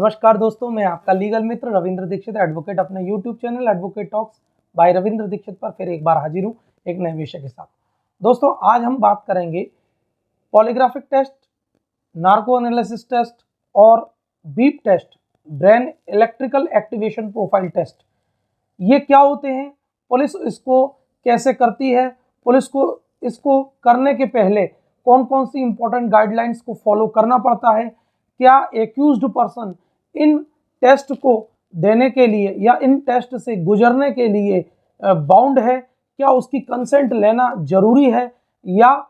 नमस्कार दोस्तों, मैं आपका लीगल मित्र रविंद्र दीक्षित एडवोकेट अपने YouTube channel advocate talks by Ravindra Dikshit पर फिर एक बार हाजिर हूँ एक नए विषय के साथ। दोस्तों, आज हम बात करेंगे polygraphic test, narco analysis test और beep test, brain electrical activation profile test. ये क्या होते हैं, पुलिस इसको कैसे करती है, पुलिस को इसको करने के पहले कौन कौन सी इंपॉर्टेंट गाइडलाइंस को फॉलो करना पड़ता है, क्या एक्यूज्ड पर्सन इन टेस्ट को देने के लिए या इन टेस्ट से गुजरने के लिए बाउंड है, क्या उसकी कंसेंट लेना जरूरी है, या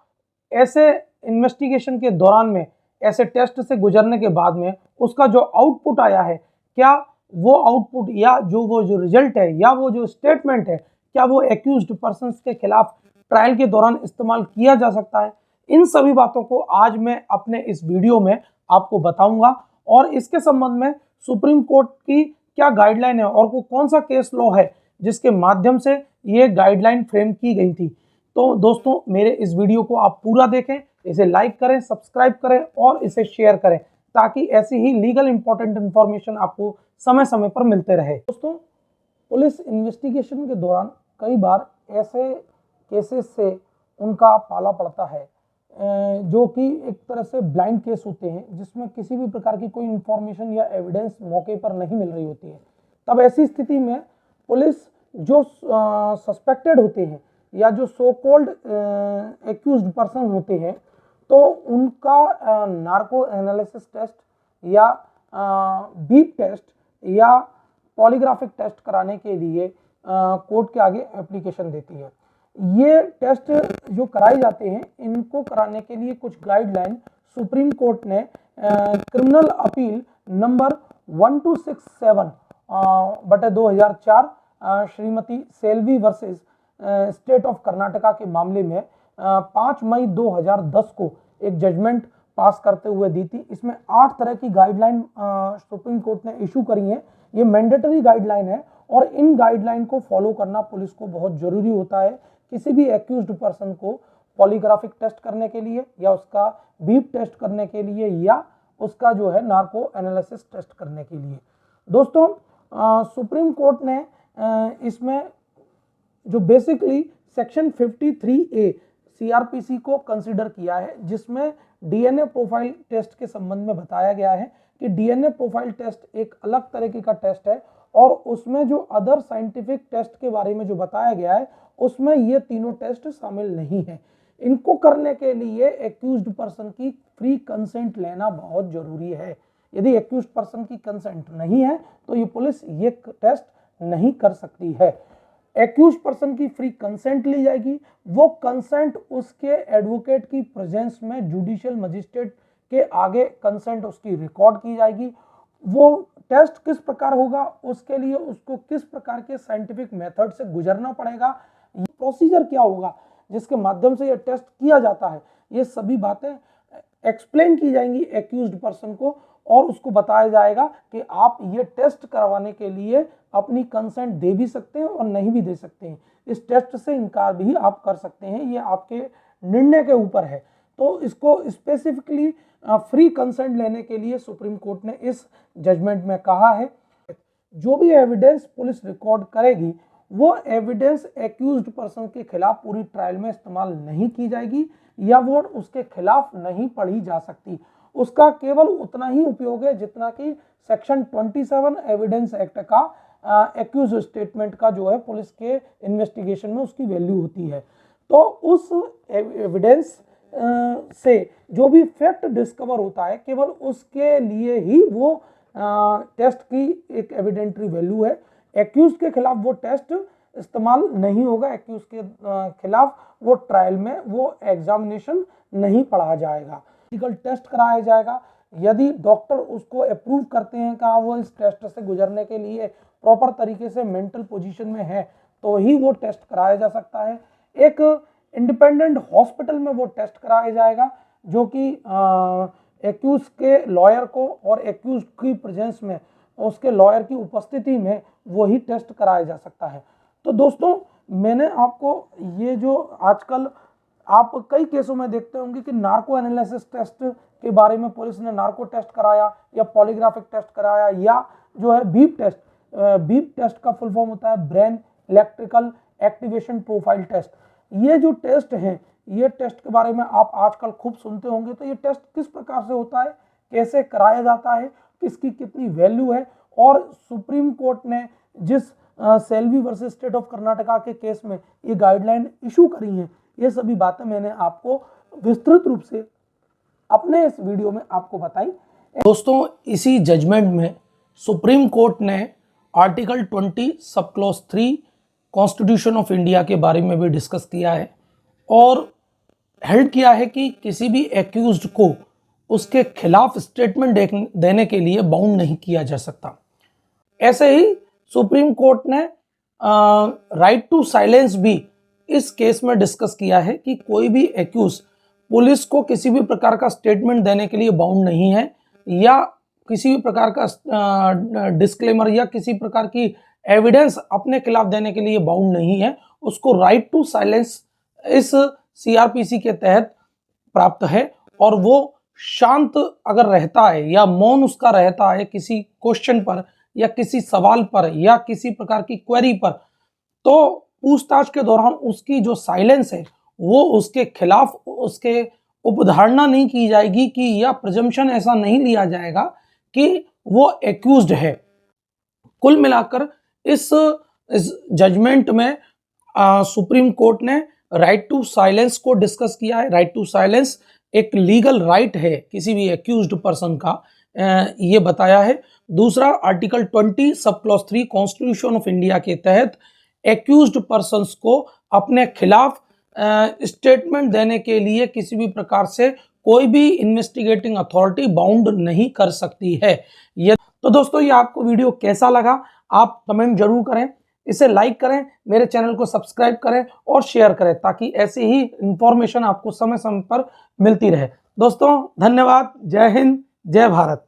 ऐसे इन्वेस्टिगेशन के दौरान में ऐसे टेस्ट से गुजरने के बाद में उसका जो आउटपुट आया है, क्या वो आउटपुट या जो रिजल्ट है या वो जो स्टेटमेंट है, क्या वो एक्यूज्ड पर्सन्स के खिलाफ ट्रायल के दौरान इस्तेमाल किया जा सकता है। इन सभी बातों को आज मैं अपने इस वीडियो में आपको बताऊंगा और इसके संबंध में सुप्रीम कोर्ट की क्या गाइडलाइन है और वो कौन सा केस लॉ है जिसके माध्यम से ये गाइडलाइन फ्रेम की गई थी। तो दोस्तों, मेरे इस वीडियो को आप पूरा देखें, इसे लाइक करें, सब्सक्राइब करें और इसे शेयर करें ताकि ऐसी ही लीगल इंपॉर्टेंट इंफॉर्मेशन आपको समय समय पर मिलते रहे। दोस्तों, पुलिस इन्वेस्टिगेशन के दौरान कई बार ऐसे केसेस से उनका पाला पड़ता है जो कि एक तरह से ब्लाइंड केस होते हैं, जिसमें किसी भी प्रकार की कोई इंफॉर्मेशन या एविडेंस मौके पर नहीं मिल रही होती है। तब ऐसी स्थिति में पुलिस जो सस्पेक्टेड होते हैं या जो सो कॉल्ड एक्यूज्ड पर्सन होते हैं, तो उनका नार्को एनालिसिस टेस्ट या बीप टेस्ट या पॉलीग्राफिक टेस्ट कराने के लिए कोर्ट के आगे एप्लीकेशन देती है। ये टेस्ट जो कराए जाते हैं, इनको कराने के लिए कुछ गाइडलाइन सुप्रीम कोर्ट ने criminal appeal number 1267/2004 Shrimati Selvi versus state of Karnataka के मामले में 5 मई 2010 को एक जजमेंट पास करते हुए दी थी। इसमें 8 तरह की गाइडलाइन सुप्रीम कोर्ट ने इशू करी है। ये मैंडेटरी गाइडलाइन है और इन गाइडलाइन को फॉलो करना पुलिस को बहुत जरूरी होता है किसी भी एक्यूज्ड पर्सन को पॉलीग्राफिक टेस्ट करने के लिए या उसका बीप टेस्ट करने के लिए या उसका जो है नार्को एनालिसिस टेस्ट करने के लिए। दोस्तों, सुप्रीम कोर्ट ने इसमें जो बेसिकली सेक्शन 53A CRPC को कंसीडर किया है, जिसमें डीएनए प्रोफाइल टेस्ट के संबंध में बताया गया है कि डीएनए प्रोफाइल टेस्ट एक अलग तरीके का टेस्ट है और उसमें जो अदर साइंटिफिक टेस्ट के बारे में जो बताया गया है उसमें ये तीनों टेस्ट शामिल नहीं है। इनको करने के लिए एक्यूज्ड पर्सन की फ्री कंसेंट लेना बहुत जरूरी है। यदि एक्यूज्ड पर्सन की कंसेंट नहीं है तो ये पुलिस ये टेस्ट नहीं कर सकती है। एक्यूज्ड पर्सन की फ्री कंसेंट ली जाएगी। वो कंसेंट उसके एडवोकेट की प्रेजेंस में जुडिशियल मजिस्ट्रेट के आगे कंसेंट उसकी रिकॉर्ड की जाएगी। वो टेस्ट किस प्रकार होगा, उसके लिए उसको किस प्रकार के साइंटिफिक मेथड से गुजरना पड़ेगा, प्रोसीजर क्या होगा जिसके माध्यम से यह टेस्ट किया जाता है, ये सभी बातें एक्सप्लेन की जाएंगी एक्यूज्ड पर्सन को और उसको बताया जाएगा कि आप ये टेस्ट करवाने के लिए अपनी कंसेंट दे भी सकते हैं और नहीं भी दे सकते हैं। इस टेस्ट से इनकार भी आप कर सकते हैं, ये आपके निर्णय के ऊपर है। तो इसको स्पेसिफिकली फ्री कंसेंट लेने के लिए सुप्रीम कोर्ट ने इस जजमेंट में कहा है जो भी एविडेंस पुलिस रिकॉर्ड करेगी वो एविडेंस एक्यूज्ड पर्सन के खिलाफ पूरी ट्रायल में इस्तेमाल नहीं की जाएगी या वो उसके खिलाफ नहीं पढ़ी जा सकती। उसका केवल उतना ही उपयोग है जितना कि सेक्शन 27 एविडेंस एक्ट का एक्यूज स्टेटमेंट का जो है पुलिस के इन्वेस्टिगेशन में उसकी वैल्यू होती है। तो उस एविडेंस से जो भी फैक्ट डिस्कवर होता है केवल उसके लिए ही वो टेस्ट की एक एविडेंटरी वैल्यू है। एक्यूज के खिलाफ वो टेस्ट इस्तेमाल नहीं होगा, एक्यूज के खिलाफ वो ट्रायल में वो एग्जामिनेशन नहीं पढ़ा जाएगा, फिजिकल टेस्ट कराया जाएगा। यदि डॉक्टर उसको अप्रूव करते हैं कि वो इस टेस्ट से गुजरने के लिए प्रॉपर तरीके से मेंटल पोजीशन में है तो ही वो टेस्ट कराया जा सकता है। एक इंडिपेंडेंट हॉस्पिटल में वो टेस्ट कराया जाएगा जो कि एक्यूज के लॉयर को और एक्यूज की प्रेजेंस में उसके लॉयर की उपस्थिति में वही टेस्ट कराया जा सकता है। तो दोस्तों, मैंने आपको ये जो आजकल आप कई केसों में देखते होंगे कि नार्को एनालिसिस टेस्ट के बारे में पुलिस ने नार्को टेस्ट कराया या पॉलीग्राफिक टेस्ट कराया, या जो है बीप टेस्ट, बीप टेस्ट का फुल फॉर्म होता है brain electrical activation profile test. ये जो टेस्ट हैं, ये टेस्ट के बारे में आप आजकल खूब सुनते होंगे। तो ये टेस्ट किस प्रकार से होता है, कैसे कराया जाता है, किसकी कितनी वैल्यू है, और सुप्रीम कोर्ट ने जिस Selvi versus state of Karnataka के केस में ये गाइडलाइन इशू करी हैं, ये सभी बातें मैंने आपको विस्तृत रूप से अपने इस वीडियो में आपको बताई। दोस्तों, इसी जजमेंट में सुप्रीम कोर्ट ने article 20 sub clause 3 constitution of India के बारे में भी डिस्कस किया है और हेल्ड किया है कि किसी भी एक्यूज्ड को उसके खिलाफ स्टेटमेंट देने के लिए बाउंड नहीं किया जा सकता। ऐसे ही सुप्रीम कोर्ट ने राइट टू साइलेंस भी इस केस में डिस्कस किया है कि कोई भी एक्यूज पुलिस को किसी भी प्रकार का स्टेटमेंट देने के लिए बाउंड नहीं है, या किसी भी प्रकार का डिस्क्लेमर या किसी प्रकार की एविडेंस अपने खिलाफ देने के लिए बाउंड नहीं है। उसको राइट टू साइलेंस इस सीआरपीसी के तहत प्राप्त है, और वो शांत अगर रहता है या मौन उसका रहता है किसी क्वेश्चन पर या किसी सवाल पर या किसी प्रकार की क्वेरी पर, तो पूछताछ के दौरान उसकी जो साइलेंस है वो उसके खिलाफ उसके उपधारणा नहीं की जाएगी कि, या प्रिजम्पशन ऐसा नहीं लिया जाएगा कि वो एक्यूज्ड है। कुल मिलाकर इस जजमेंट में सुप्रीम कोर्ट ने राइट टू साइलेंस को डिस्कस किया है। राइट टू साइलेंस एक लीगल राइट है किसी भी एक्यूज्ड पर्सन का, ये बताया है। दूसरा, article 20 sub clause 3 constitution of India के तहत एक्यूज्ड पर्सन्स को अपने खिलाफ स्टेटमेंट देने के लिए किसी भी प्रकार से कोई भी इन्वेस्टिगेटिंग अथॉरिटी बाउंड नहीं कर सकती है। ये तो दोस्तों, ये आपको वीडियो कैसा लगा आप कमेंट जरूर करें, इसे लाइक करें, मेरे चैनल को सब्सक्राइब करें और शेयर करें, ताकि ऐसी ही इंफॉर्मेशन आपको समय समय पर मिलती रहे। दोस्तों, धन्यवाद। जय हिंद, जय भारत।